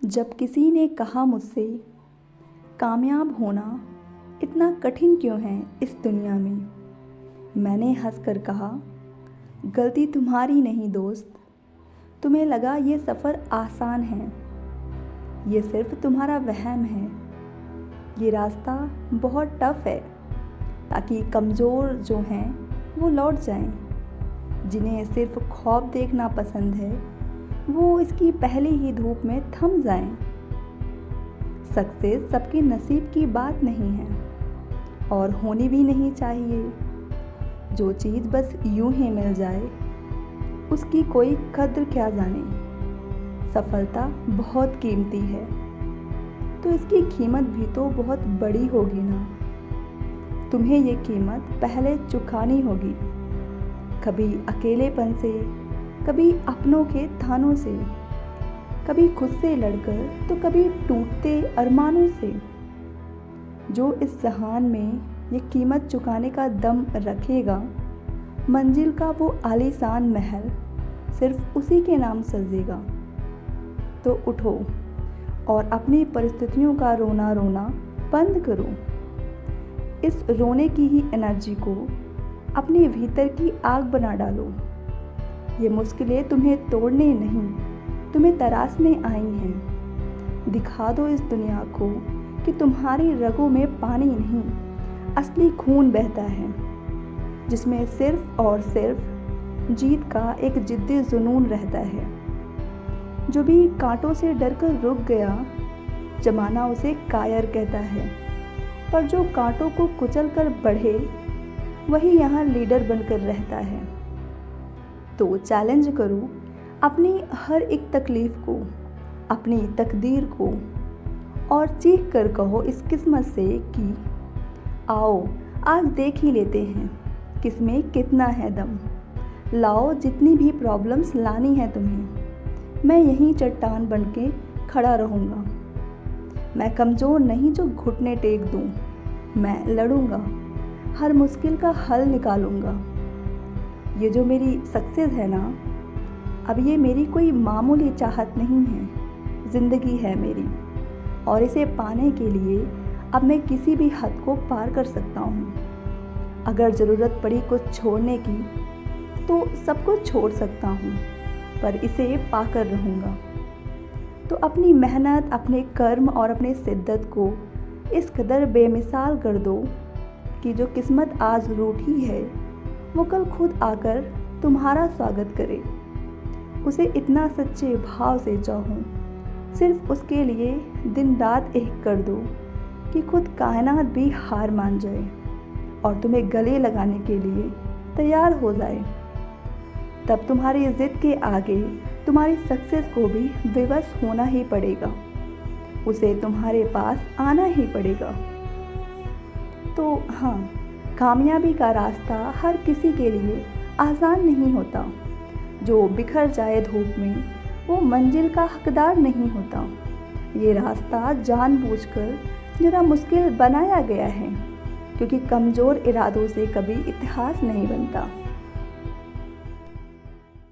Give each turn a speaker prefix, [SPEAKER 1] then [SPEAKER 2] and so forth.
[SPEAKER 1] जब किसी ने कहा मुझसे, कामयाब होना इतना कठिन क्यों है इस दुनिया में, मैंने हंसकर कहा, गलती तुम्हारी नहीं दोस्त। तुम्हें लगा ये सफ़र आसान है, ये सिर्फ तुम्हारा वहम है। ये रास्ता बहुत टफ है ताकि कमज़ोर जो हैं वो लौट जाएं। जिन्हें सिर्फ ख्वाब देखना पसंद है वो इसकी पहली ही धूप में थम जाएं। सक्सेस सबके नसीब की बात नहीं है और होनी भी नहीं चाहिए। जो चीज़ बस यूं ही मिल जाए उसकी कोई कद्र क्या जाने। सफलता बहुत कीमती है तो इसकी कीमत भी तो बहुत बड़ी होगी ना। तुम्हें ये कीमत पहले चुकानी होगी, कभी अकेलेपन से, कभी अपनों के तानों से, कभी खुद से लड़कर तो कभी टूटते अरमानों से। जो इस जहान में ये कीमत चुकाने का दम रखेगा, मंजिल का वो आलीशान महल सिर्फ उसी के नाम सजेगा। तो उठो और अपनी परिस्थितियों का रोना रोना बंद करो। इस रोने की ही एनर्जी को अपने भीतर की आग बना डालो। ये मुश्किलें तुम्हें तोड़ने नहीं, तुम्हें तराशने आई हैं। दिखा दो इस दुनिया को कि तुम्हारी रगों में पानी नहीं, असली खून बहता है, जिसमें सिर्फ और सिर्फ जीत का एक जिद्दी जुनून रहता है। जो भी कांटों से डरकर रुक गया, जमाना उसे कायर कहता है, पर जो कांटों को कुचल कर बढ़े वही यहाँ लीडर बनकर रहता है। तो चैलेंज करो अपनी हर एक तकलीफ़ को, अपनी तकदीर को, और चीख कर कहो इस किस्मत से कि आओ आज देख ही लेते हैं किसमें कितना है दम। लाओ जितनी भी प्रॉब्लम्स लानी है तुम्हें, मैं यहीं चट्टान बन के खड़ा रहूँगा। मैं कमज़ोर नहीं जो घुटने टेक दूँ, मैं लड़ूँगा, हर मुश्किल का हल निकालूँगा। ये जो मेरी सक्सेस है ना, अब ये मेरी कोई मामूली चाहत नहीं है, ज़िंदगी है मेरी, और इसे पाने के लिए अब मैं किसी भी हद को पार कर सकता हूँ। अगर ज़रूरत पड़ी कुछ छोड़ने की तो सब कुछ छोड़ सकता हूँ, पर इसे पाकर रहूँगा। तो अपनी मेहनत, अपने कर्म और अपने शिद्दत को इस कदर बेमिसाल कर दो कि जो किस्मत आज रूठी है वो कल खुद आकर तुम्हारा स्वागत करे। उसे इतना सच्चे भाव से चाहो, सिर्फ उसके लिए दिन रात एक कर दो कि खुद कायनात भी हार मान जाए और तुम्हें गले लगाने के लिए तैयार हो जाए। तब तुम्हारी ज़िद के आगे तुम्हारी सक्सेस को भी विवश होना ही पड़ेगा, उसे तुम्हारे पास आना ही पड़ेगा। तो हाँ, कामयाबी का रास्ता हर किसी के लिए आसान नहीं होता। जो बिखर जाए धूप में वो मंजिल का हकदार नहीं होता। ये रास्ता जानबूझकर जरा मुश्किल बनाया गया है, क्योंकि कमज़ोर इरादों से कभी इतिहास नहीं बनता।